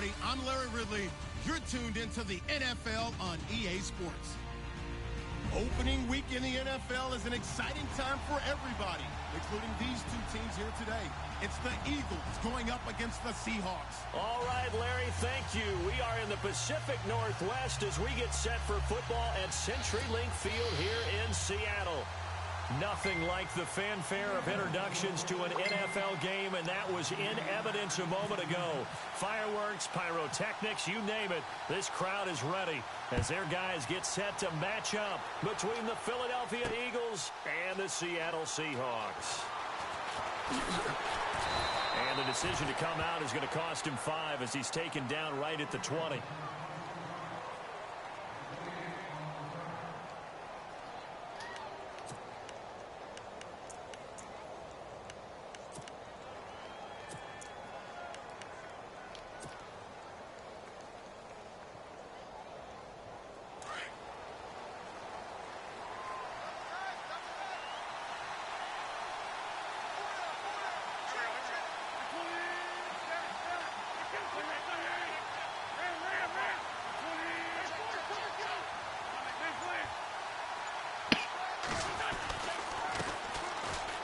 everybody. I'm Larry Ridley. You're tuned into the NFL on EA Sports. Opening week in the NFL is an exciting time for everybody, including these two teams here today. It's the Eagles going up against the Seahawks. All right, Larry, thank you. We are in the Pacific Northwest as we get set for football at CenturyLink Field here in Seattle. Nothing like the fanfare of introductions to an NFL game, and that was in evidence a moment ago. Fireworks, pyrotechnics, you name it. This crowd is ready as their guys get set to match up between the Philadelphia Eagles and the Seattle Seahawks. And the decision to come out is going to cost him 5 as he's taken down right at the 20.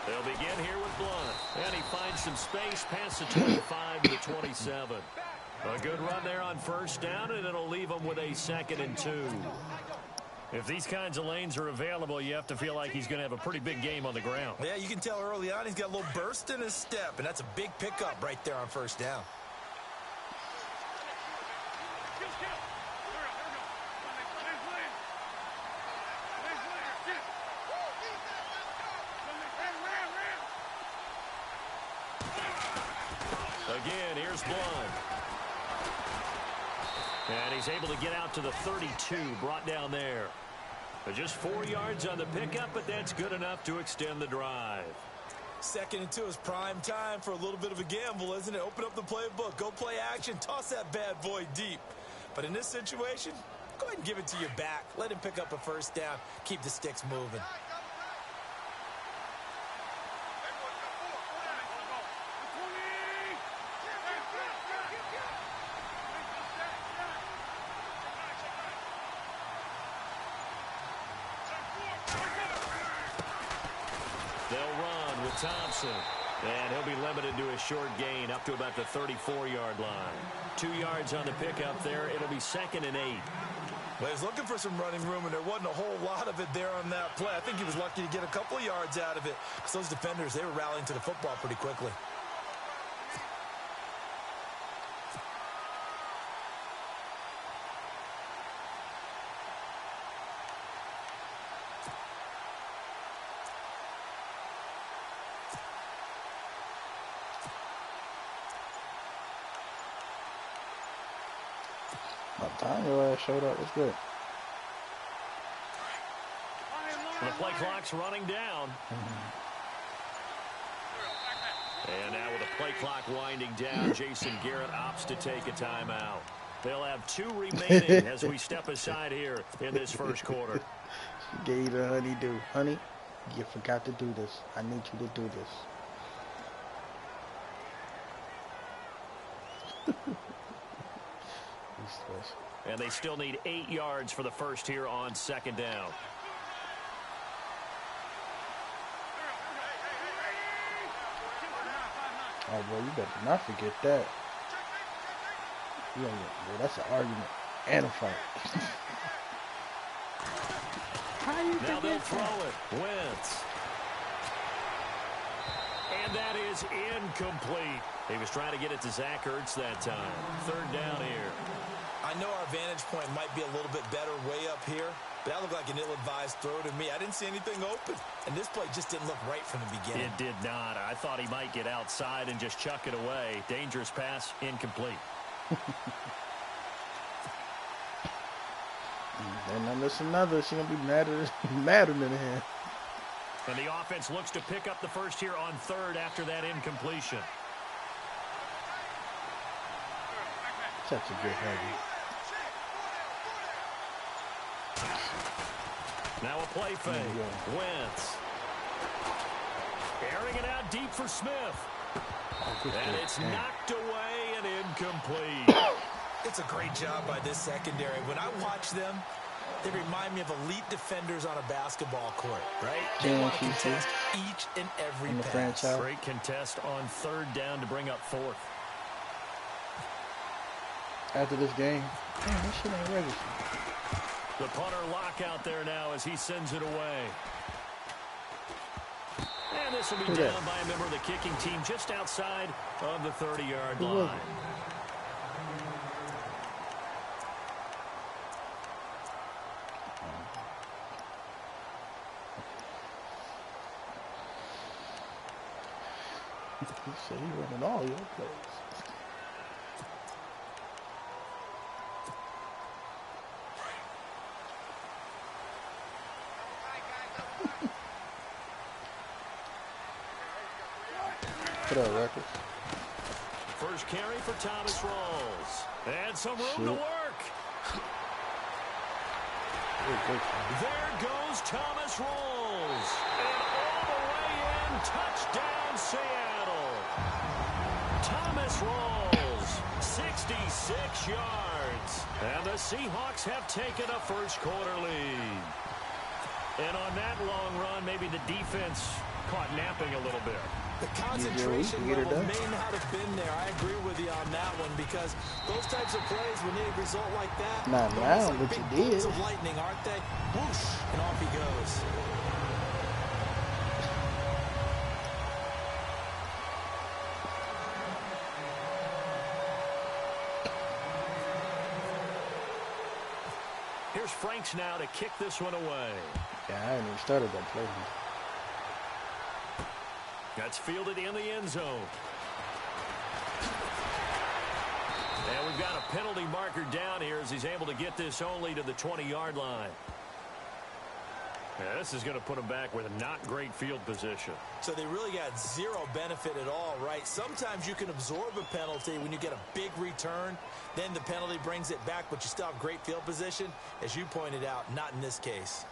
They'll begin here with Blunt. And he finds some space past the 25 to the 27. A good run there on first down, and it'll leave them with a 2nd and 2. If these kinds of lanes are available, you have to feel like he's going to have a pretty big game on the ground. Yeah, you can tell early on he's got a little burst in his step, and that's a big pickup right there on first down. Again, here's Blunt. And he's able to get out to the 32, brought down there. Just 4 yards on the pickup, but that's good enough to extend the drive. 2nd and 2 is prime time for a little bit of a gamble, isn't it? Open up the playbook, go play action, toss that bad boy deep. But in this situation, go ahead and give it to your back. Let him pick up a first down, keep the sticks moving. Thompson, and he'll be limited to a short gain up to about the 34-yard line. 2 yards on the pickup there. It'll be 2nd and 8. Well, he was looking for some running room, and there wasn't a whole lot of it there on that play. I think he was lucky to get a couple of yards out of it because those defenders, they were rallying to the football pretty quickly. About time your ass showed up. It's good. The play clock's running down. And now with the play clock winding down, Jason Garrett opts to take a timeout. They'll have 2 remaining as we step aside here in this first quarter. She gave you the honeydew. Honey, you forgot to do this. I need you to do this. And they still need 8 yards for the first here on 2nd down. Oh, boy, you better not forget that. Yeah, well, that's an argument and a fight. Now they'll throw it. Wentz. And that is incomplete. He was trying to get it to Zach Ertz that time. 3rd down here. I know our vantage point might be a little bit better way up here, but that looked like an ill-advised throw to me. I didn't see anything open, and this play just didn't look right from the beginning. It did not. I thought he might get outside and just chuck it away. Dangerous pass, incomplete. And then there's another. She's going to be madder than him. And the offense looks to pick up the first here on 3rd after that incompletion. Such a good heavy. Now a play fake. Wentz. Airing it out deep for Smith. And it's knocked away and incomplete. It's a great job by this secondary. When I watch them, they remind me of elite defenders on a basketball court, right? They want to contest each and every pass. Great contest on third down to bring up fourth. After this game, damn, this shit ain't registered. The punter lock out there now as he sends it away. And this will be down by a member of the kicking team just outside of the 30-yard line. He said he running all your plays. Put up records. First carry for Thomas Rawls. And some room to work. There goes Thomas Rawls. And all the way in, touchdown Seattle. Thomas Rawls, 66 yards. And the Seahawks have taken a first quarter lead. And on that long run, maybe the defense caught napping a little bit. The concentration level may not have been there. I agree with you on that one because those types of plays, when they result like that, not now, like but big you did. bolts of lightning, aren't they? Whoosh, and off he goes. Here's Franks now to kick this one away. Yeah, I haven't even started that play. That's fielded in the end zone. And we've got a penalty marker down here as he's able to get this only to the 20-yard line. Yeah, this is going to put him back with a not great field position. So they really got zero benefit at all, right? Sometimes you can absorb a penalty when you get a big return. Then the penalty brings it back, but you still have great field position. As you pointed out, not in this case.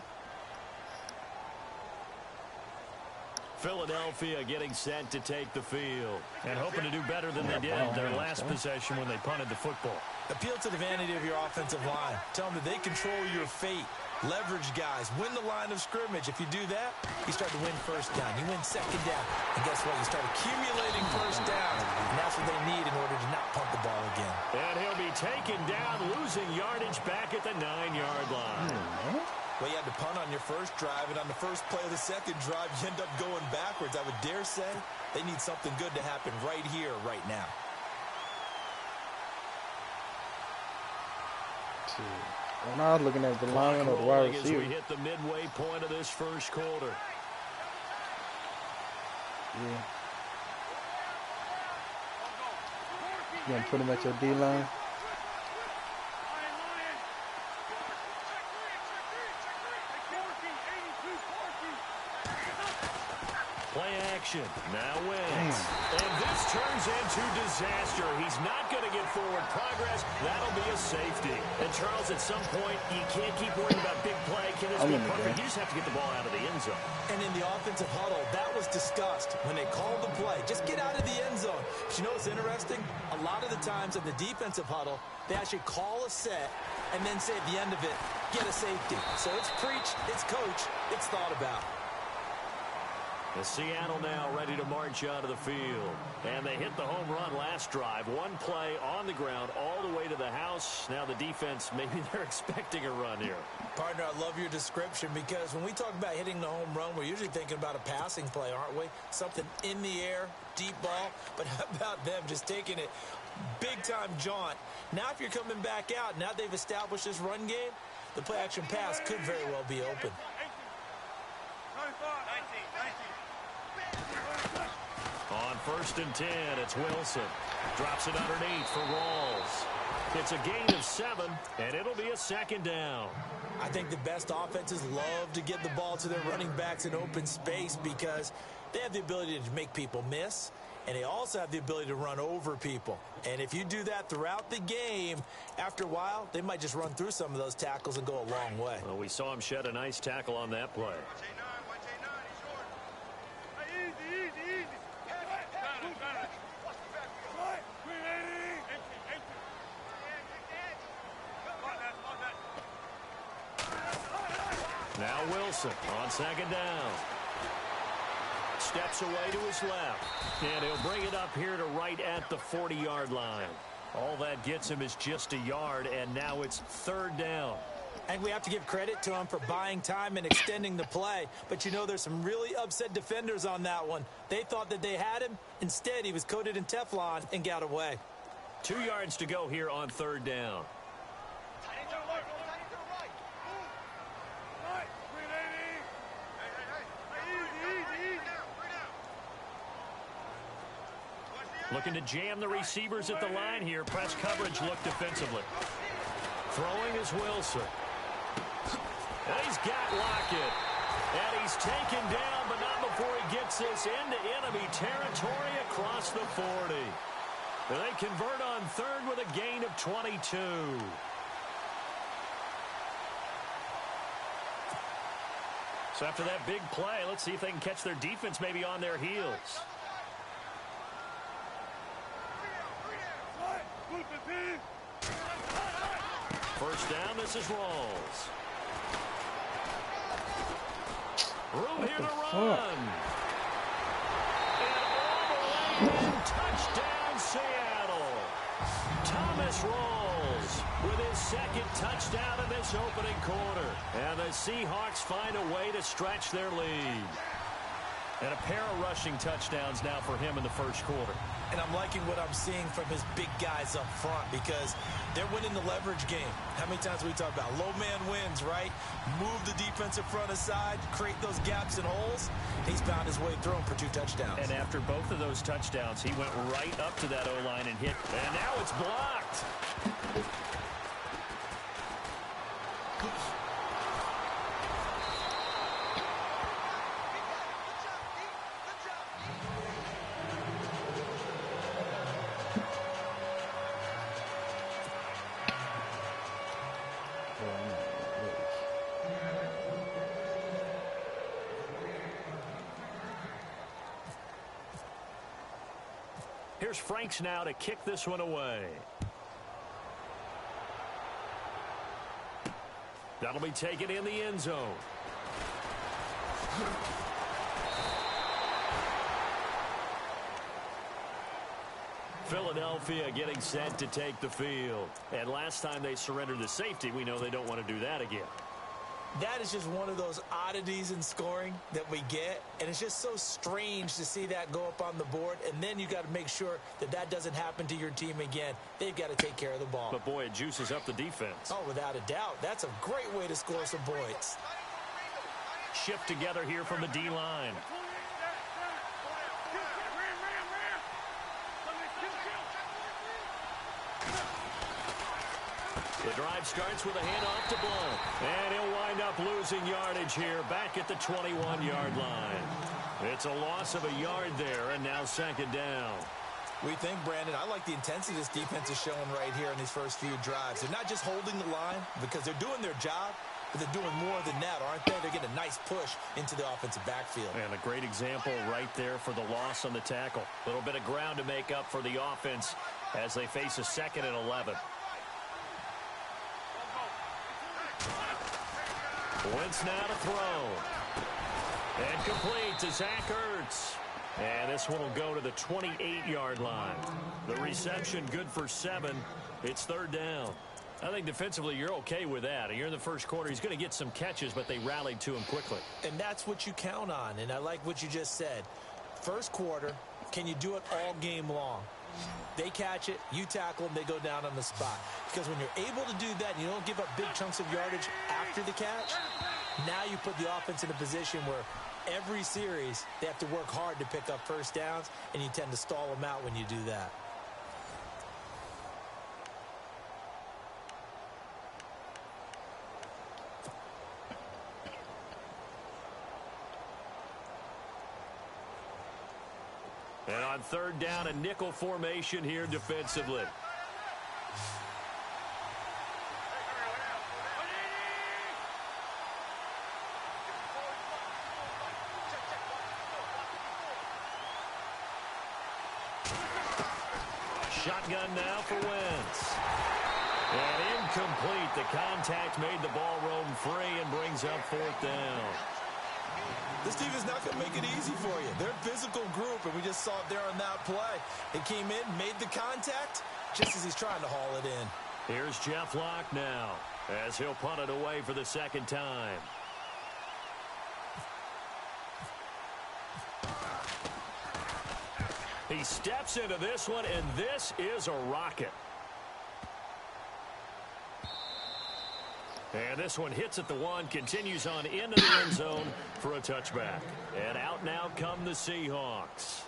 Philadelphia getting set to take the field and hoping to do better than they did their last possession when they punted the football. Appeal to the vanity of your offensive line. Tell them that they control your fate. Leverage guys. Win the line of scrimmage. If you do that, you start to win first down. You win second down. And guess what? You start accumulating first downs. And that's what they need in order to not punt the ball again. And he'll be taken down, losing yardage back at the 9-yard line. Well, you had to punt on your first drive, and on the first play of the second drive, you end up going backwards. I would dare say they need something good to happen right here, right now. When I was looking at the line of the wide receiver. As we hit the midway point of this first quarter. Yeah. You gonna put him at your D-line? Play action. Now wins. And this turns into disaster. He's not going to get forward progress. That'll be a safety. And Charles, at some point, you can't keep worrying about big play. Can this be perfect? You just have to get the ball out of the end zone. And in the offensive huddle, that was discussed when they called the play. Just get out of the end zone. But you know what's interesting? A lot of the times in the defensive huddle, they actually call a set and then say at the end of it, get a safety. So it's preached, it's coached, it's thought about. The Seattle now ready to march out of the field. And they hit the home run last drive. One play on the ground all the way to the house. Now the defense, maybe they're expecting a run here. Partner, I love your description because when we talk about hitting the home run, we're usually thinking about a passing play, aren't we? Something in the air, deep ball. But how about them just taking it big-time jaunt? Now if you're coming back out, now they've established this run game, the play-action pass could very well be open. On 1st and 10, it's Wilson. Drops it underneath for Rawls. It's a gain of 7, and it'll be a second down. I think the best offenses love to get the ball to their running backs in open space because they have the ability to make people miss, and they also have the ability to run over people. And if you do that throughout the game, after a while, they might just run through some of those tackles and go a long way. Well, we saw him shed a nice tackle on that play. Now Wilson on second down. Steps away to his left. And he'll bring it up here to right at the 40-yard line. All that gets him is just a yard, and now it's third down. And we have to give credit to him for buying time and extending the play. But, you know, there's some really upset defenders on that one. They thought that they had him. Instead, he was coated in Teflon and got away. 2 yards to go here on third down. Looking to jam the receivers at the line here. Press coverage look defensively. Throwing is Wilson. And he's got Lockett. And he's taken down, but not before he gets this into enemy territory across the 40. And they convert on third with a gain of 22. So after that big play, let's see if they can catch their defense maybe on their heels. First down, this is Rawls. Room here to run. And all the way, touchdown Seattle. Thomas Rawls with his second touchdown in this opening quarter. And the Seahawks find a way to stretch their lead. And a pair of rushing touchdowns now for him in the first quarter. And I'm liking what I'm seeing from his big guys up front because they're winning the leverage game. How many times we talk about low man wins, right? Move the defensive front aside, create those gaps and holes. He's found his way through them for 2 touchdowns. And after both of those touchdowns, he went right up to that O-line and hit. And now it's blocked. Here's Franks now to kick this one away. That'll be taken in the end zone. Philadelphia getting set to take the field. And last time they surrendered the safety, we know they don't want to do that again. That is just one of those oddities in scoring that we get, and it's just so strange to see that go up on the board, and then you got to make sure that that doesn't happen to your team again. They've got to take care of the ball. But, boy, it juices up the defense. Oh, without a doubt. That's a great way to score some points. Shift together here from the D-line. The drive starts with a handoff to Blount. And he'll wind up losing yardage here back at the 21-yard line. It's a loss of a yard there, and now second down. We think, Brandon, I like the intensity this defense is showing right here in these first few drives. They're not just holding the line because they're doing their job, but they're doing more than that, aren't they? They're getting a nice push into the offensive backfield. And a great example right there for the loss on the tackle. A little bit of ground to make up for the offense as they face a 2nd and 11. Wentz now to throw. And complete to Zach Ertz. And this one will go to the 28-yard line. The reception good for 7. It's third down. I think defensively you're okay with that. You're in the first quarter. He's going to get some catches, but they rallied to him quickly. And that's what you count on. And I like what you just said. First quarter, can you do it all game long? They catch it, you tackle them, they go down on the spot. Because when you're able to do that and you don't give up big chunks of yardage after the catch, now you put the offense in a position where every series they have to work hard to pick up first downs, and you tend to stall them out when you do that. And on third down, a nickel formation here defensively. Shotgun now for Wentz. And Incomplete. The contact made the ball roam free and brings up fourth down. This team is not going to make it easy for you. They're a physical group, and we just saw it there on that play. They came in, made the contact, just as he's trying to haul it in. Here's Jeff Locke now, as he'll punt it away for the second time. He steps into this one, and this is a rocket. And this one hits at the one, continues on into the end zone for a touchback. And out now come the Seahawks.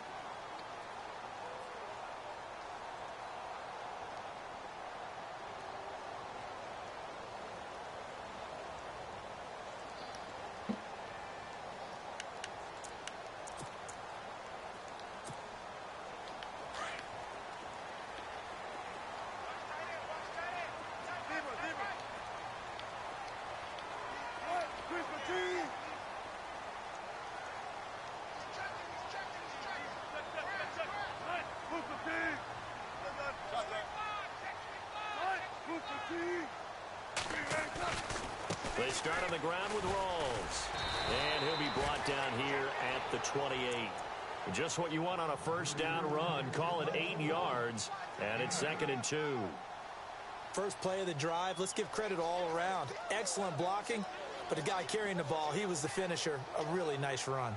They start on the ground with Rawls. And he'll be brought down here at the 28. Just what you want on a first down run. Call it 8 yards. And it's 2nd and 2. First play of the drive. Let's give credit all around. Excellent blocking. But the guy carrying the ball, he was the finisher. A really nice run.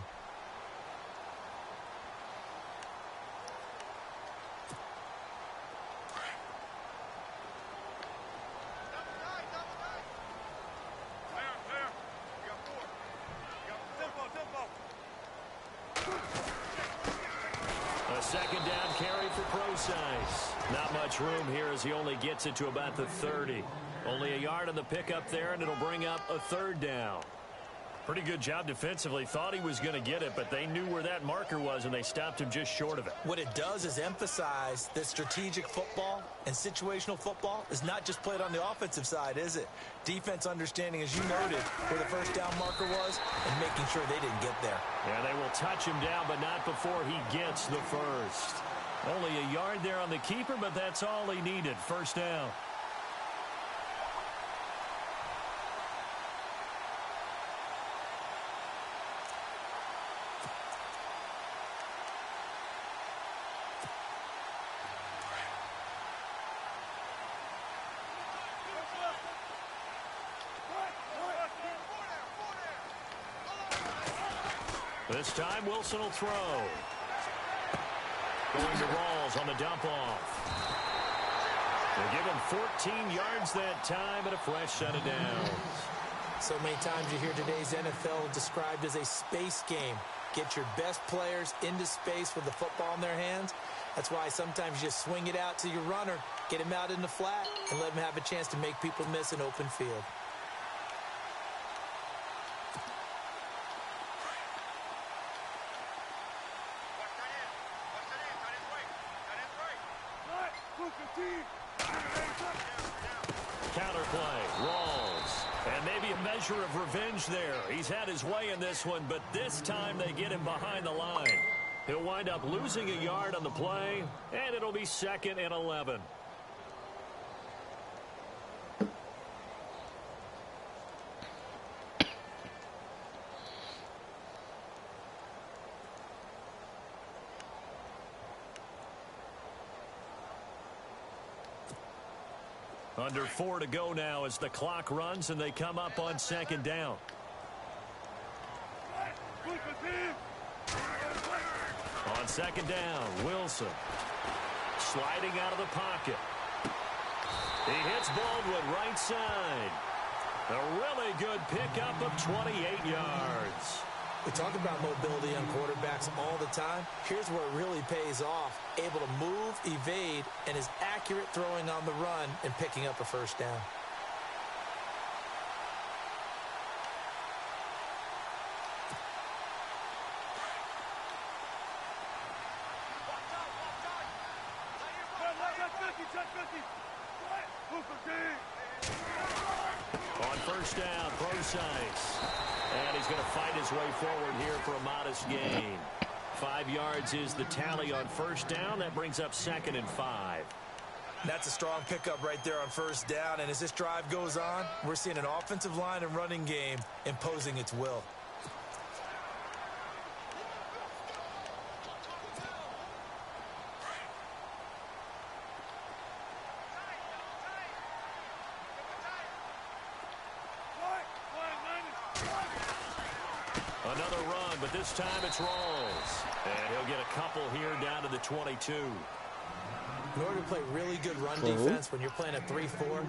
Second down carry for Procise. Not much room here as he only gets it to about the 30. Only a yard on the pickup there, and it'll bring up a 3rd down. Pretty good job defensively. Thought he was going to get it, but they knew where that marker was, and they stopped him just short of it. What it does is emphasize that strategic football and situational football is not just played on the offensive side, is it? Defense understanding, as you noted, where the first down marker was and making sure they didn't get there. Yeah, they will touch him down, but not before he gets the first. Only a yard there on the keeper, but that's all he needed. First down. This time, Wilson will throw. Going to Rawls on the dump-off. They'll give him 14 yards that time and a fresh set of downs. So many times you hear today's NFL described as a space game. Get your best players into space with the football in their hands. That's why sometimes you swing it out to your runner, get him out in the flat, and let him have a chance to make people miss an open field. Counterplay, Rawls. And maybe a measure of revenge there. He's had his way in this one, but this time they get him behind the line. He'll wind up losing a yard on the play, and it'll be 2nd and 11. Under 4 to go now as the clock runs and they come up on 2nd down. On 2nd down, Wilson sliding out of the pocket. He hits Baldwin right side. A really good pickup of 28 yards. We talk about mobility on quarterbacks all the time. Here's where it really pays off. Able to move, evade, and is accurate throwing on the run and picking up a first down. On first down, Procise. And he's going to fight his way forward here for a modest gain. 5 yards is the tally on first down. That brings up 2nd and 5. That's a strong pickup right there on first down. And as this drive goes on, we're seeing an offensive line and running game imposing its will. Another run, but this time it's Rawls. And he'll get a couple here down to the 22. In order to play really good run defense when you're playing a 3-4,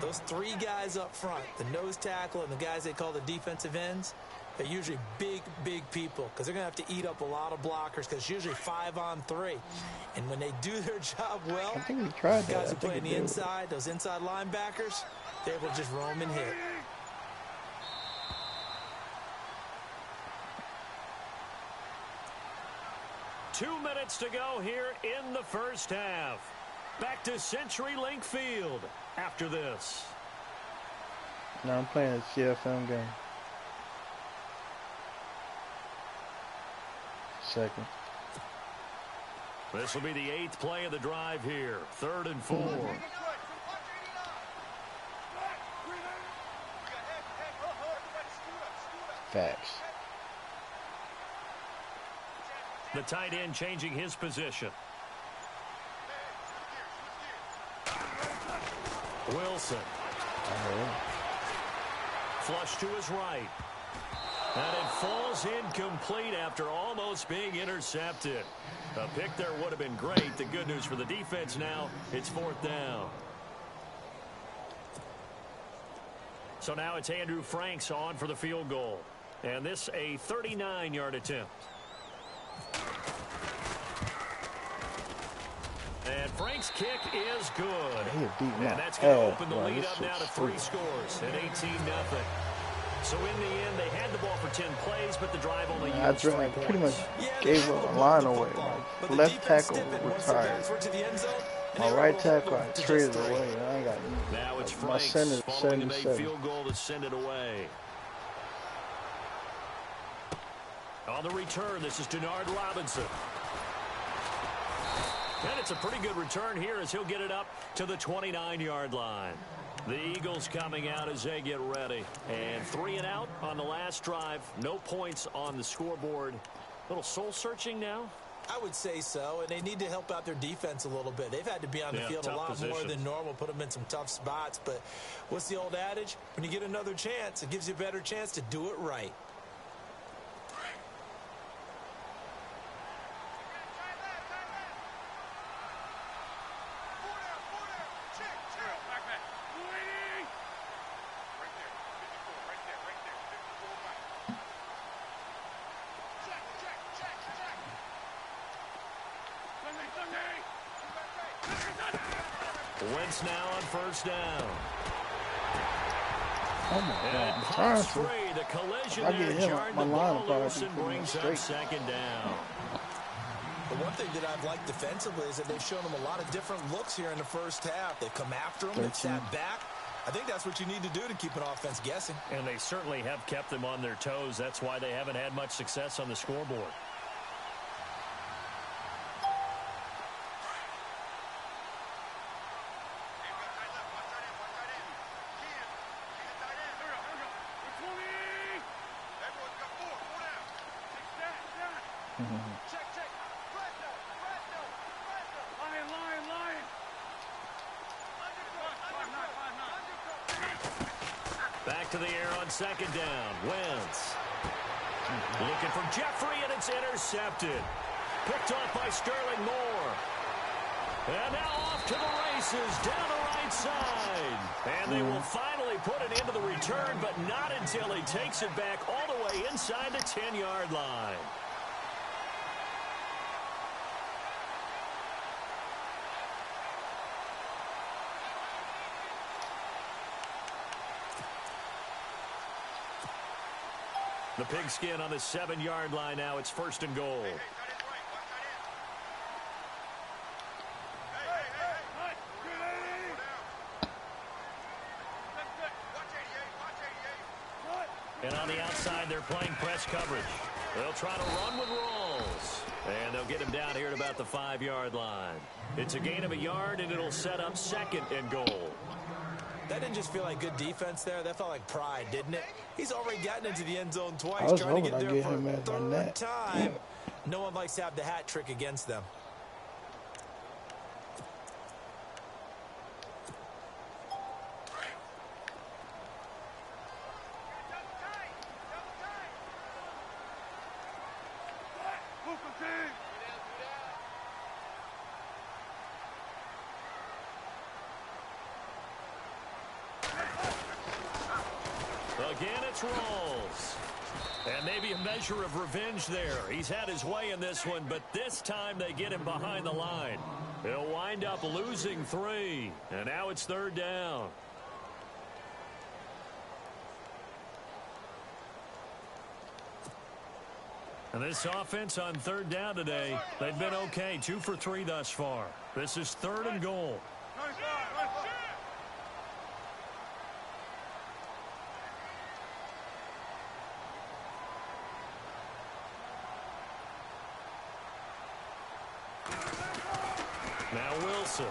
those three guys up front, the nose tackle and the guys they call the defensive ends, they're usually big, big people because they're going to have to eat up a lot of blockers because it's usually 5-on-3. And when they do their job well, I think we tried that. guys who play on the inside, those inside linebackers, they're able to just roam and hit. Two minutes to go here in the first half. Back to CenturyLink Field after this. No, I'm playing a CFM game. Second. This will be the 8th play of the drive here. 3rd and 4. Facts. The tight end changing his position. Wilson. Flush to his right. And it falls incomplete after almost being intercepted. A pick there would have been great. The good news for the defense now, it's 4th down. So now it's Andrew Franks on for the field goal. And this a 39-yard attempt. And Frank's kick is good. And that's going to open the lead up now to 3 scores at 18-0. So in the end, they had the ball for 10 plays, but the drive only used 3 points. Pretty much gave up a line away. Like, left tackle retired. My right tackle, I traded away. I ain't got now it's my Franks center following a 77. field goal to send it away. On the return, this is Denard Robinson. And it's a pretty good return here as he'll get it up to the 29-yard line. The Eagles coming out as they get ready. And 3 and out on the last drive. No points on the scoreboard. A little soul-searching now? I would say so, and they need to help out their defense a little bit. They've had to be on the field a lot more than normal, put them in some tough spots. But what's the old adage? When you get another chance, it gives you a better chance to do it right. Wentz now on first down. Oh my God! And pops free. The collision there jarred the ball loose and brings up 2nd down. The one thing that I've liked defensively is that they've shown them a lot of different looks here in the first half. They've come after them, they've sat back. I think that's what you need to do to keep an offense guessing. And they certainly have kept them on their toes. That's why they haven't had much success on the scoreboard. Back to the air on 2nd down. Wentz. Looking for Jeffrey, and it's intercepted. Picked off by Sterling Moore. And now off to the races down the right side. And they will finally put it into the return, but not until he takes it back all the way inside the 10-yard line. The pigskin on the 7-yard line now. It's 1st and goal. And on the outside, they're playing press coverage. They'll try to run with Rawls. And they'll get him down here at about the 5-yard line. It's a gain of a yard, and it'll set up 2nd and goal. That didn't just feel like good defense there. That felt like pride, didn't it? He's already gotten into the end zone twice, trying to get there for a 3rd time. No one likes to have the hat trick against them. Again, it's Rawls. And maybe a measure of revenge there. He's had his way in this one, but this time they get him behind the line. He'll wind up losing 3. And now it's 3rd down. And this offense on 3rd down today, they've been okay. 2 for 3 thus far. This is 3rd and goal. Now Wilson.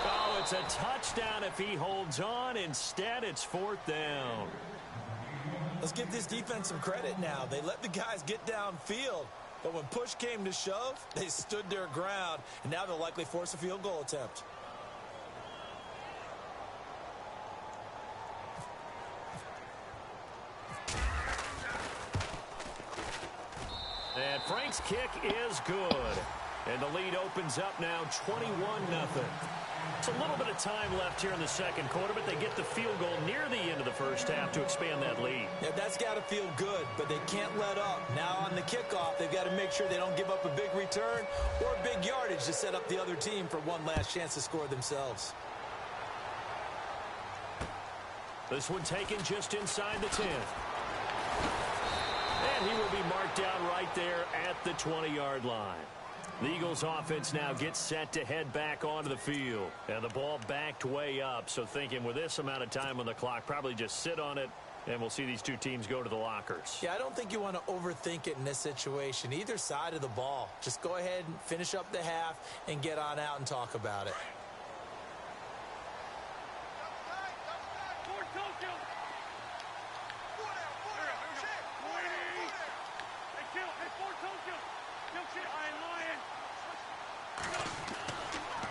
Oh, it's a touchdown if he holds on. Instead, it's 4th down. Let's give this defense some credit now. They let the guys get downfield. But when push came to shove, they stood their ground. And now they'll likely force a field goal attempt. And Frank's kick is good. And the lead opens up now 21-0. It's a little bit of time left here in the 2nd quarter, but they get the field goal near the end of the 1st half to expand that lead. Yeah, that's got to feel good, but they can't let up. Now on the kickoff, they've got to make sure they don't give up a big return or big yardage to set up the other team for one last chance to score themselves. This one taken just inside the 10. And he will be marked down right there at the 20-yard line. The Eagles offense now gets set to head back onto the field. And the ball backed way up. So thinking with this amount of time on the clock, probably just sit on it, and we'll see these two teams go to the lockers. Yeah, I don't think you want to overthink it in this situation. Either side of the ball. Just go ahead and finish up the half and get on out and talk about it.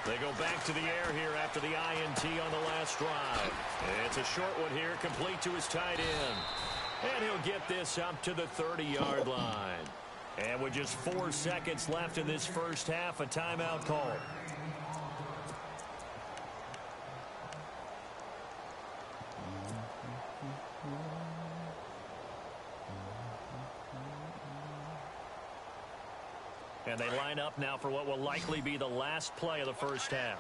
They go back to the air here after the INT on the last drive. It's a short one here, complete to his tight end. And he'll get this up to the 30-yard line. And with just 4 seconds left in this 1st half, a timeout call. And they line up now for what will likely be the last play of the 1st half.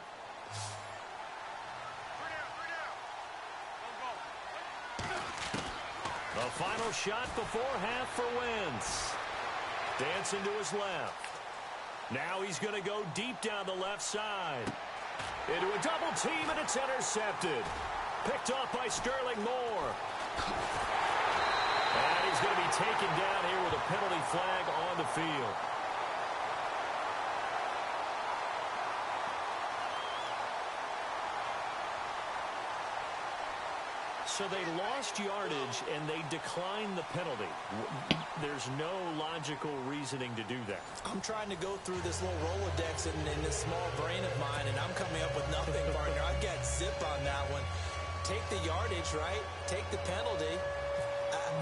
The final shot before half for Wentz. Dancing to his left. Now he's going to go deep down the left side. Into a double team, and it's intercepted. Picked off by Sterling Moore. And he's going to be taken down here with a penalty flag on the field. So they lost yardage, and they declined the penalty. There's no logical reasoning to do that. I'm trying to go through this little Rolodex in this small brain of mine, and I'm coming up with nothing, partner. I've got zip on that one. Take the yardage, right? Take the penalty.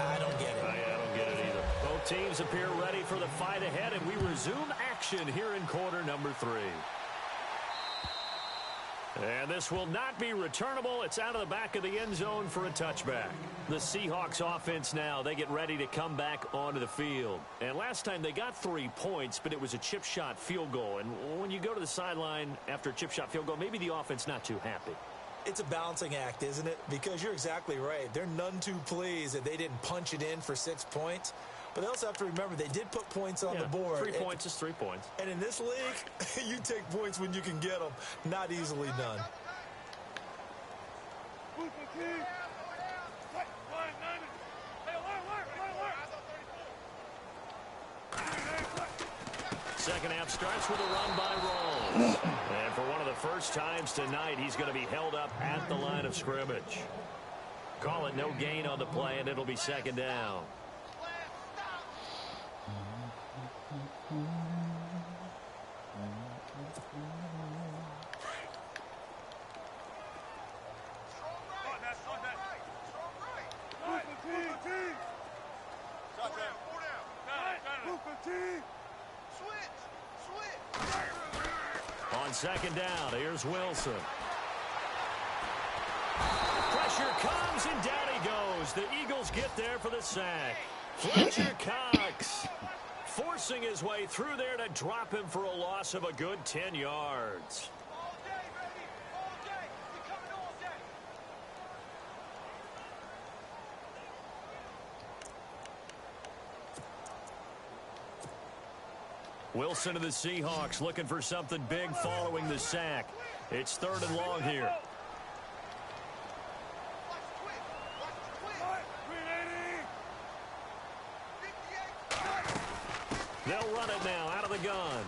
I don't get it. I don't get it either. Both teams appear ready for the fight ahead, and we resume action here in quarter number 3. And this will not be returnable. It's out of the back of the end zone for a touchback. The Seahawks offense now, they get ready to come back onto the field. And last time they got 3 points, but it was a chip shot field goal. And when you go to the sideline after a chip shot field goal, maybe the offense not too happy. It's a balancing act, isn't it? Because you're exactly right. They're none too pleased that they didn't punch it in for 6 points. But they also have to remember they did put points on the board. 3 points is 3 points. And in this league, you take points when you can get them. Not easily done. second half starts with a run by Rolls. And for one of the first times tonight, he's going to be held up at the line of scrimmage. Call it no gain on the play, and it'll be second down. On second down, here's Wilson. Pressure comes, and down he goes. The Eagles get there for the sack. Fletcher Cox forcing his way through there to drop him for a loss of a good 10 yards. Wilson of the Seahawks looking for something big following the sack. It's 3rd and long here. They'll run it now out of the gun.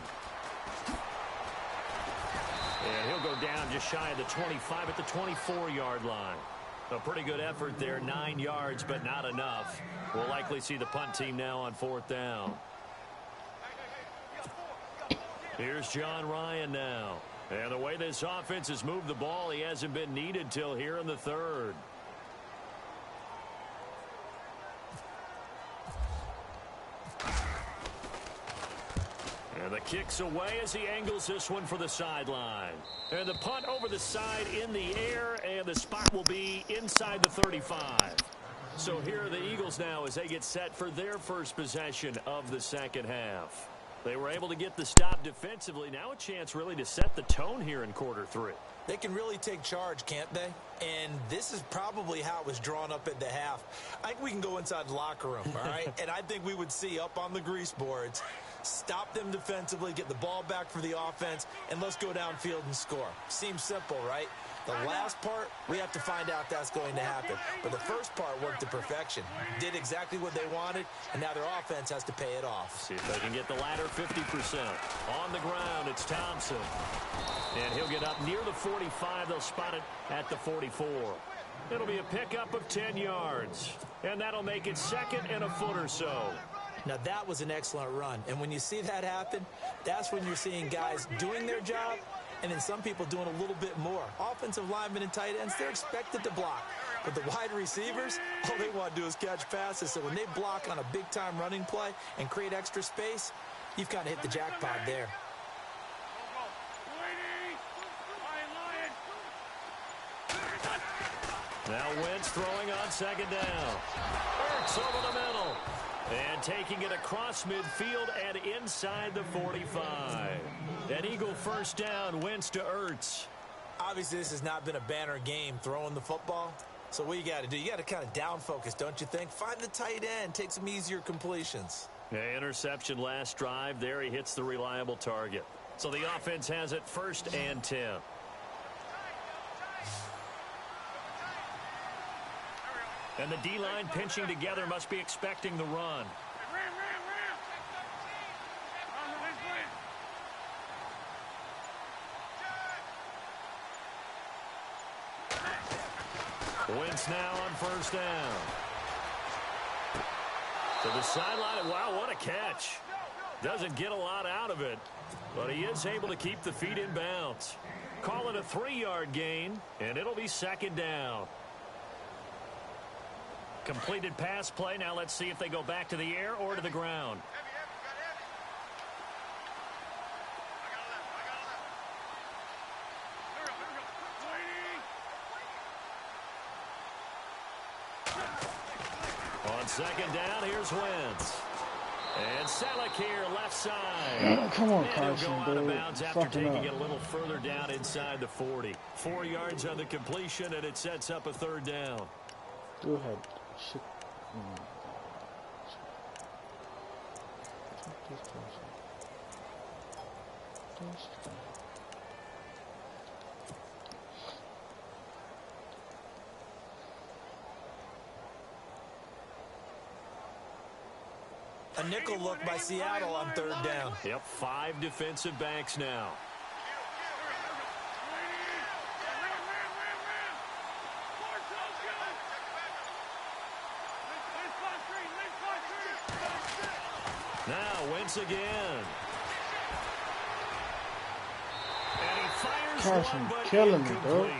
And he'll go down just shy of the 25 at the 24-yard line. A pretty good effort there, 9 yards, but not enough. We'll likely see the punt team now on 4th down. Here's John Ryan now. And the way this offense has moved the ball, he hasn't been needed till here in the 3rd. And the kick's away as he angles this one for the sideline. And the punt over the side in the air, and the spot will be inside the 35. So here are the Eagles now as they get set for their first possession of the second half. They were able to get the stop defensively. Now a chance really to set the tone here in quarter 3. They can really take charge, can't they? And this is probably how it was drawn up at the half. I think we can go inside the locker room, all right? And I think we would see up on the grease boards, stop them defensively, get the ball back for the offense, and let's go downfield and score. Seems simple, right? The last part, we have to find out if that's going to happen. But the first part worked to perfection. Did exactly what they wanted, and now their offense has to pay it off. See if they can get the latter 50%. On the ground, it's Thompson. And he'll get up near the 45. They'll spot it at the 44. It'll be a pickup of 10 yards. And that'll make it 2nd and a foot or so. Now, that was an excellent run. And when you see that happen, that's when you're seeing guys doing their job, and then some people doing a little bit more. Offensive linemen and tight ends, they're expected to block. But the wide receivers, all they want to do is catch passes. So when they block on a big-time running play and create extra space, you've kind of hit the jackpot there. Now Wentz throwing on second down. Ertz over the middle. And taking it across midfield and inside the 45. An Eagle first down, Wentz to Ertz. Obviously, this has not been a banner game throwing the football. So what you got to do, you got to kind of down focus, don't you think? Find the tight end, take some easier completions. Yeah, interception last drive. There he hits the reliable target. So the offense has it 1st and 10. And the D-line pinching together must be expecting the run. Wentz now on 1st down. To the sideline. Wow, what a catch. Doesn't get a lot out of it, but he is able to keep the feet in bounds. Call it a 3-yard gain, and it'll be 2nd down. Completed pass play. Now let's see if they go back to the air or to the ground. On 2nd down, here's Wentz. And Selleck here, left side. Come on, and Carson, he'll go out of dude. bounds after Fucking taking up. it a little further down inside the 40. 4 yards on the completion, and it sets up a 3rd down. Dude had shit. A nickel look by Seattle on third down. Yep, 5 defensive backs now. Now Wentz again. And he fires one, but killing me, incomplete. bro.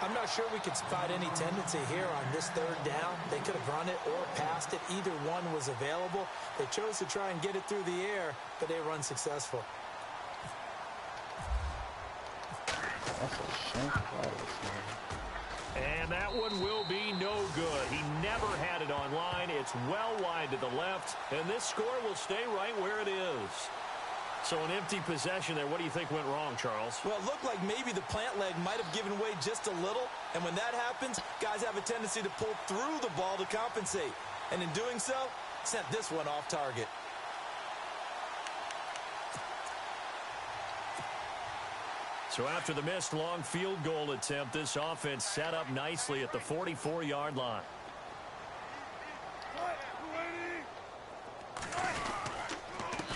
I'm not sure we could spot any tendency here on this third down. They could have run it or passed it. Either one was available. They chose to try and get it through the air, but they were unsuccessful. That's a shank man. And that one will be no good. He never had it on line. It's well wide to the left, and this score will stay right where it is. So an empty possession there. What do you think went wrong, Charles? Well, it looked like maybe the plant leg might have given way just a little, and when that happens, guys have a tendency to pull through the ball to compensate. And in doing so, sent this one off target. So after the missed long field goal attempt, this offense set up nicely at the 44-yard line.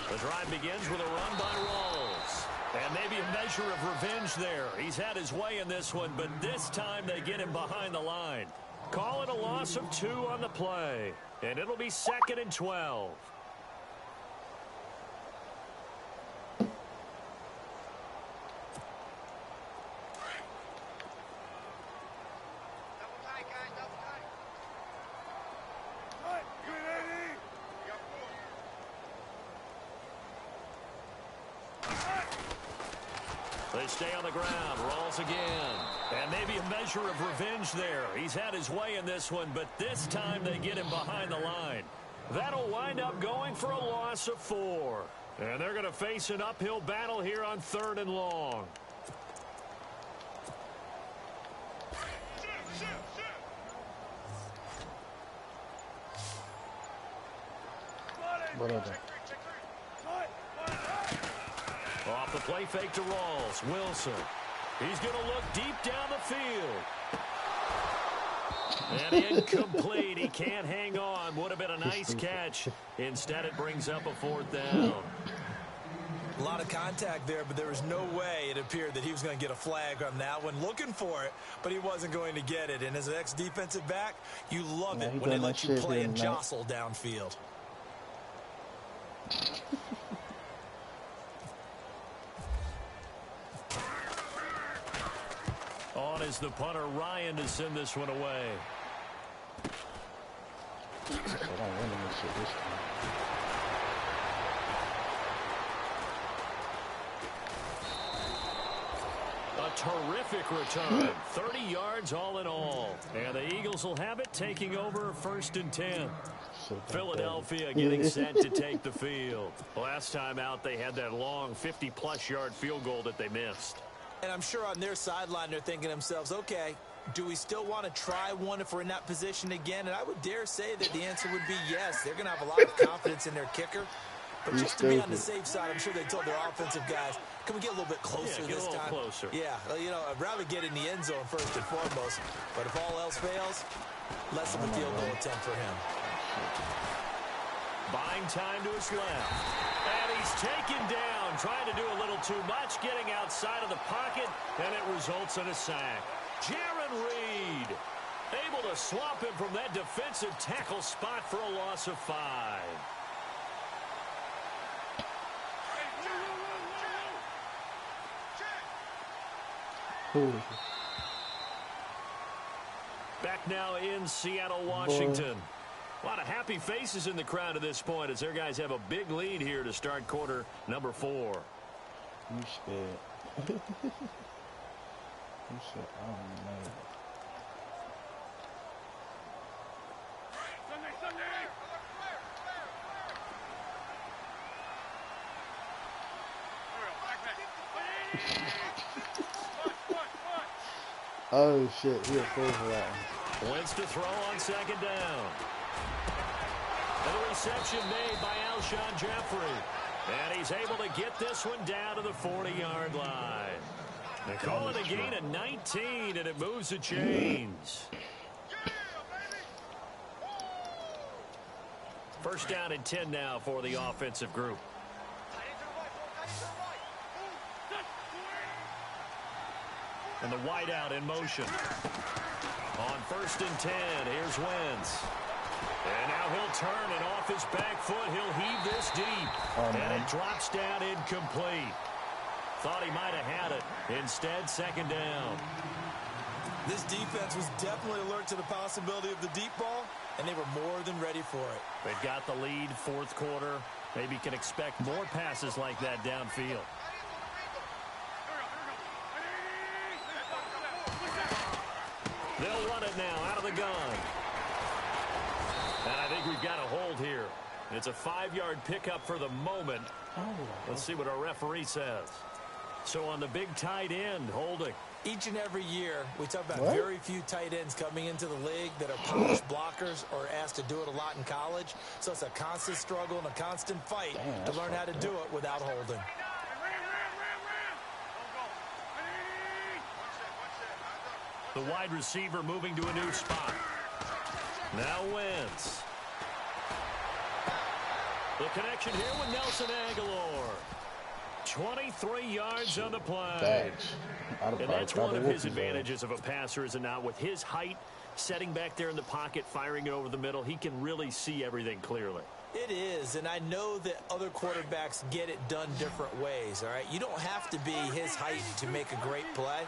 The drive begins with a run by Rawls. And maybe a measure of revenge there. He's had his way in this one, but this time they get him behind the line. Call it a loss of 2 on the play. And it'll be 2nd and 12. They stay on the ground. Rawls again. And maybe a measure of revenge there. He's had his way in this one, but this time they get him behind the line. That'll wind up going for a loss of 4. And they're going to face an uphill battle here on 3rd and long. Off the play fake to Rawls. Wilson. He's going to look deep down the field. And incomplete. He can't hang on. Would have been a nice catch. Instead, it brings up a 4th down. A lot of contact there, but there was no way it appeared that he was going to get a flag on that one. Looking for it, but he wasn't going to get it. And as an ex-defensive back, you love it when they let you play and jostle downfield. On is the punter, Ryan, to send this one away. A terrific return. 30 yards all in all. And the Eagles will have it, taking over 1st and 10. Philadelphia getting set to take the field. Last time out, they had that long 50-plus yard field goal that they missed. And I'm sure on their sideline they're thinking to themselves, okay, do we still want to try one if we're in that position again? And I would dare say that the answer would be yes. They're going to have a lot of confidence in their kicker. But just to be on the safe side, I'm sure they told their offensive guys, can we get a little bit closer this time? Closer. Yeah, you know, I'd rather get in the end zone first and foremost. But if all else fails, less of a field goal attempt for him. Buying time to his left. And he's taken down, trying to do a little too much, getting outside of the pocket, and it results in a sack. Jaron Reed able to swap him from that defensive tackle spot for a loss of 5. Back now in Seattle, Washington. A lot of happy faces in the crowd at this point as their guys have a big lead here to start quarter number 4. You scared. You said, oh, man. Oh, shit. He a fool for that one. Wentz to throw on 2nd down. And a reception made by Alshon Jeffrey. And he's able to get this one down to the 40-yard line. They call it a gain of 19, and it moves the chains. First down and 10 now for the offensive group. And the wideout in motion. On first and 10, here's Wentz. And now he'll turn, and off his back foot, he'll heave this deep. And it drops down incomplete. Thought he might have had it. Instead, second down. This defense was definitely alert to the possibility of the deep ball, and they were more than ready for it. They've got the lead, fourth quarter. Maybe can expect more passes like that downfield. They'll run it now out of the gun. And I think we've got a hold here. It's a 5-yard pickup for the moment. Let's see what our referee says. So on the big tight end, holding. Each and every year, we talk about very few tight ends coming into the league that are polished blockers or asked to do it a lot in college. So it's a constant struggle and a constant fight to learn how to do it without holding. The wide receiver moving to a new spot. Now Wentz. The connection here with Nelson Aguilar. 23 yards on the play. And that's one of his advantages of a passer, is it not? With his height, setting back there in the pocket, firing it over the middle, he can really see everything clearly. It is, and I know that other quarterbacks get it done different ways, all right? You don't have to be his height to make a great play.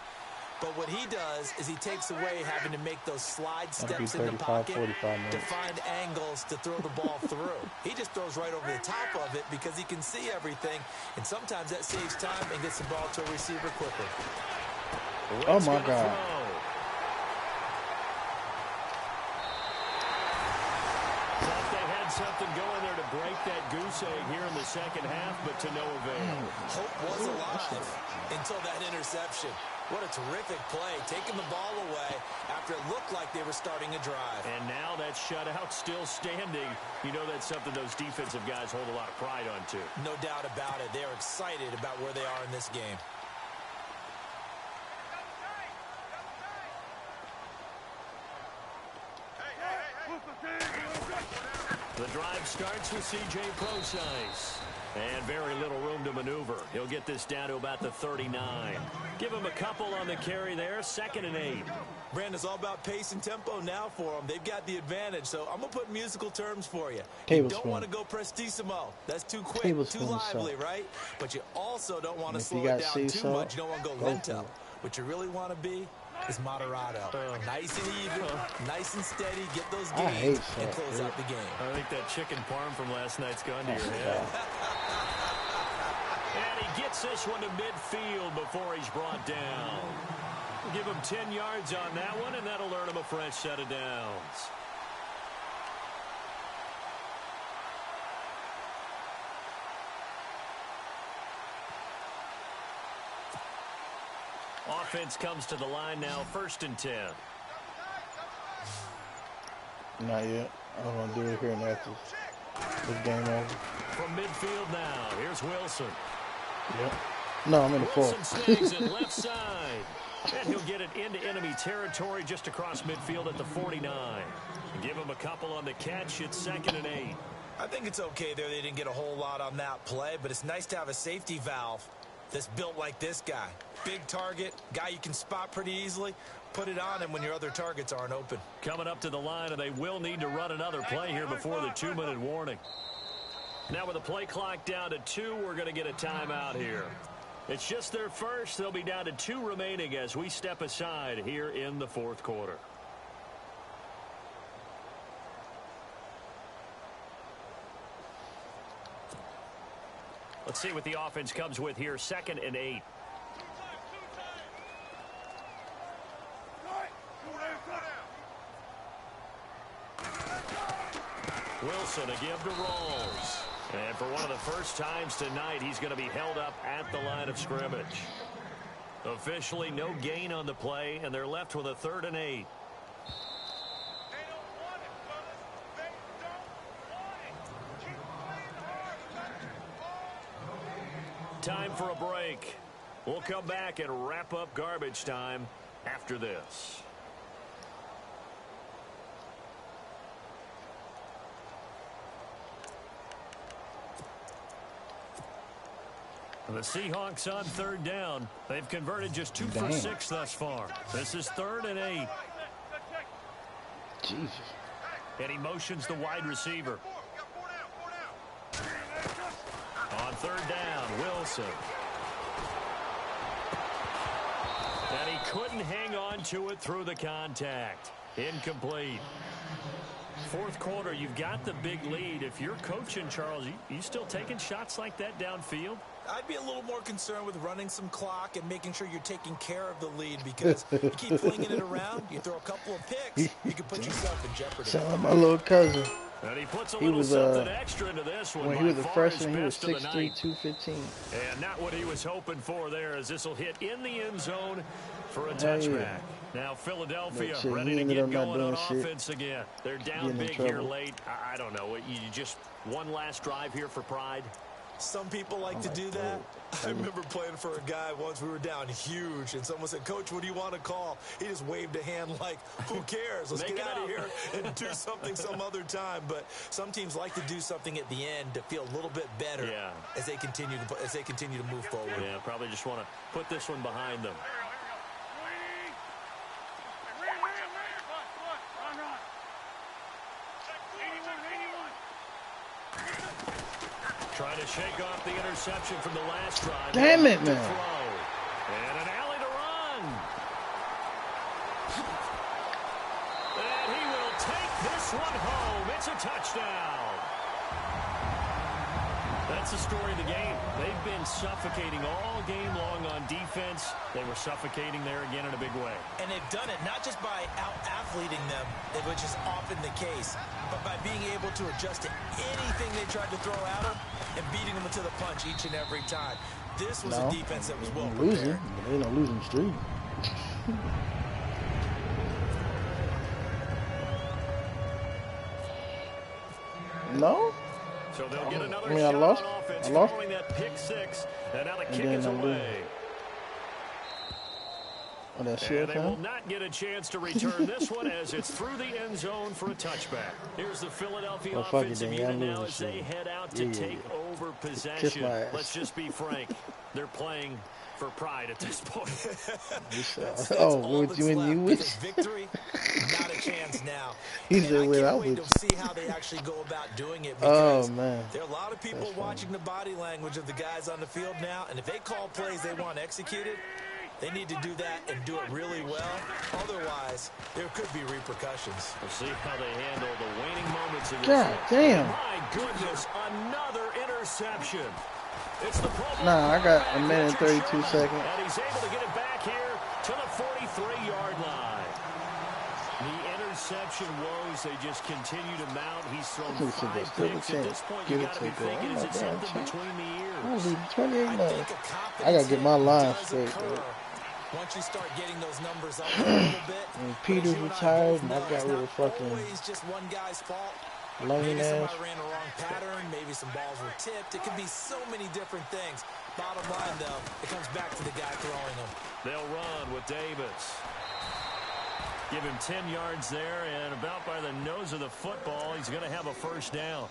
But what he does is he takes away having to make those slide steps in the pocket to find angles to throw the ball through. He just throws right over the top of it because he can see everything, and sometimes that saves time and gets the ball to a receiver quickly. Oh, my God. Thought they had something going there to break that goose egg here in the second half, but to no avail. Hope was alive until that interception. What a terrific play, taking the ball away after it looked like they were starting a drive. And now that shutout still standing. You know that's something those defensive guys hold a lot of pride on, too. No doubt about it. They're excited about where they are in this game. The drive starts with C.J. Prosise. And very little room to maneuver. He'll get this down to about the 39. Give him a couple on the carry there. 2nd and 8. Brandon, it's all about pace and tempo now for them. They've got the advantage. So I'm going to put musical terms for you. You don't want to go prestissimo. That's too quick, too lively, right? But you also don't want to slow it down too much. You don't want to go lento. What you really want to be is moderato. Nice and even, nice and steady. Get those gains and close out the game. I think that chicken parm from last night's gone to your head. And he gets this one to midfield before he's brought down. Give him 10 yards on that one, and that'll earn him a fresh set of downs. Offense comes to the line now, 1st and 10. Not yet. I'm going to do it here and after this game over. From midfield now, here's Wilson. Yep. No, I'm in the fourth. Wilson snags it left side. And he'll get it into enemy territory just across midfield at the 49. Give him a couple on the catch. It's 2nd and 8. I think it's okay there. They didn't get a whole lot on that play, but it's nice to have a safety valve that's built like this guy. Big target, guy you can spot pretty easily. Put it on him when your other targets aren't open. Coming up to the line, and they will need to run another play here before the 2-minute warning. Now with the play clock down to 2, we're going to get a timeout here. It's just their first. They'll be down to 2 remaining as we step aside here in the 4th quarter. Let's see what the offense comes with here. 2nd and 8. Wilson, a give to Rolls. And for one of the first times tonight, he's going to be held up at the line of scrimmage. Officially no gain on the play, and they're left with a 3rd and 8. Time for a break. We'll come back and wrap up garbage time after this. The Seahawks on 3rd down. They've converted just 2 for 6 thus far. This is 3rd and 8. Jesus. And he motions the wide receiver. On 3rd down, Wilson. And he couldn't hang on to it through the contact. Incomplete. 4th quarter, you've got the big lead. If you're coaching, Charles, you still taking shots like that downfield? I'd be a little more concerned with running some clock and making sure you're taking care of the lead, because you keep flinging it around, you throw a couple of picks, you can put yourself in jeopardy. Sound like my little cousin. And he puts a little something extra into this one. When he was a freshman, he was 6'3", 215. And not what he was hoping for there, as this will hit in the end zone for a touchback. Now Philadelphia ready to get going on offense again. They're down big here late. I don't know. You just one last drive here for pride. Some people like to do that. I remember playing for a guy once. We were down huge, and someone said, "Coach, what do you want to call?" He just waved a hand like, "Who cares? Let's get out of here and do something some other time." But some teams like to do something at the end to feel a little bit better as they continue to move forward. Yeah, probably just want to put this one behind them. Trying to shake off the interception from the last drive. Damn it, man. And an alley to run. And he will take this one home. It's a touchdown. That's the story of the game. They've been suffocating all game long on defense. They were suffocating there again in a big way. And they've done it not just by out-athleting them, which is often the case, but by being able to adjust to anything they tried to throw at them and beating them to the punch each and every time. This was a defense that was well prepared. Losing, but ain't no losing streak. No? So they'll get another I lost. I lost. That pick six, and now the kick is away. And they will not get a chance to return this one, as it's through the end zone for a touchback. Here's the Philadelphia offensive unit now as they head out to take over possession. Let's just be frank. They're playing for pride at this point. Would you and you wish? Victory, not a chance now. He said, I can't wait to see how they actually go about doing it, because there are a lot of people watching the body language of the guys on the field now, and if they call plays they want executed, they need to do that and do it really well. Otherwise, there could be repercussions. We'll see how they handle the waning moments of this. God damn. My goodness, another interception. It's the I got a minute and 32 seconds. And he's able to get it back here to the 43-yard line. The interception woes, they just continue to mount. He's thrown 5 picks. At this point, you got to be thinking, is it something between the ears? Holy 28 minutes. I got to get my line straight. Once you start getting those numbers up a little bit. And Peter's retired, and I got rid of fucking always just one guy's fault. Maybe somebody ran a wrong pattern. Maybe some balls were tipped. It could be so many different things. Bottom line, though, it comes back to the guy throwing them. They'll run with Davis. Give him 10 yards there, and about by the nose of the football, he's going to have a first down.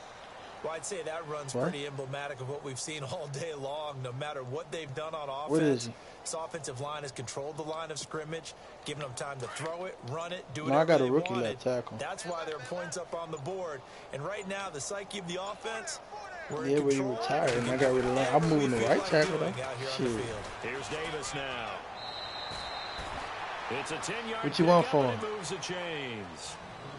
Well, I'd say that run's pretty emblematic of what we've seen all day long. No matter what they've done on offense, this offensive line has controlled the line of scrimmage, giving them time to throw it, run it, do it. I got a rookie left tackle. That's why there are points up on the board. And right now, the psyche of the offense, where he retired, and I got rid of line. I'm moving the right tackle though. Here's Davis now. It's a 10-yard. What you want for him? Moves the chains.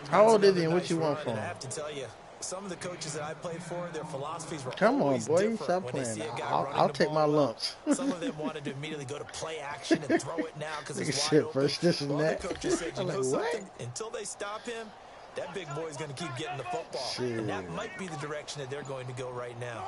How old is he, and what you want for him? I have to tell you, some of the coaches that I played for, their philosophies were Come on, always boy, different. stop playing. I'll take my lumps. Some of them wanted to immediately go to play action and throw it now because it's wide shit, open. First this and that. The coaches said, you know something? Until they stop him, that big boy's going to keep getting the football. Shit. And that might be the direction that they're going to go right now.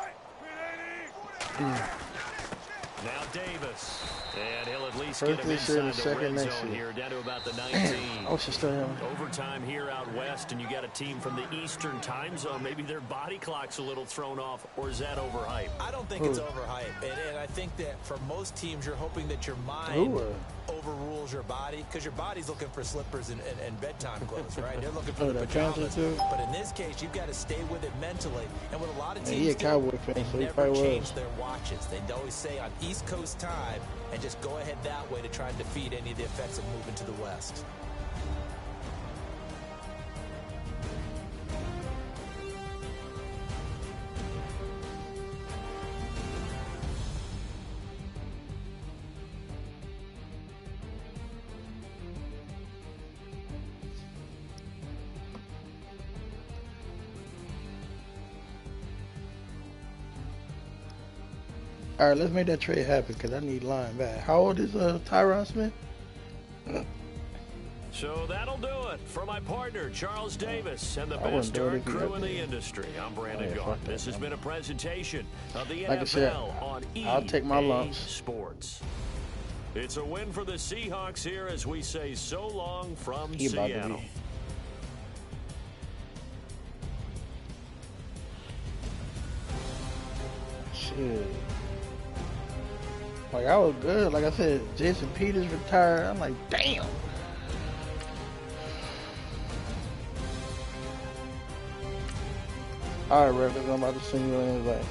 Now Davis, and he'll at least get him inside the red zone here, down to about the 19. Overtime here out west, and you got a team from the Eastern time zone. Maybe their body clock's a little thrown off, or is that overhyped? I don't think it's overhyped, and I think that for most teams, you're hoping that your mind overrules your body because your body's looking for slippers and bedtime clothes, right? They're looking for Oh, the that pajamas. too? But in this case, you've got to stay with it mentally. And what a lot of Yeah, teams he a do, Cowboy fan, they so he never probably change was. their watches. They always say on East Coast time and just go ahead that way to try and defeat any of the effects of moving to the West. All right, let's make that trade happen because I need line back. How old is Tyron Smith? So that'll do it for my partner, Charles Davis, and the I wouldn't best do it darn if he crew got in the there. industry. I'm Brandon Oh, yeah, Gault. fuck that, This has man. been a presentation of the Like I said, NFL on I'll take my EA lumps. Sports. It's a win for the Seahawks here as we say so long from He about to Seattle. be. Shit. Like, I was good. Like I said, Jason Peters retired. I'm like, damn. All right, Reverend, I'm about to send you an invite.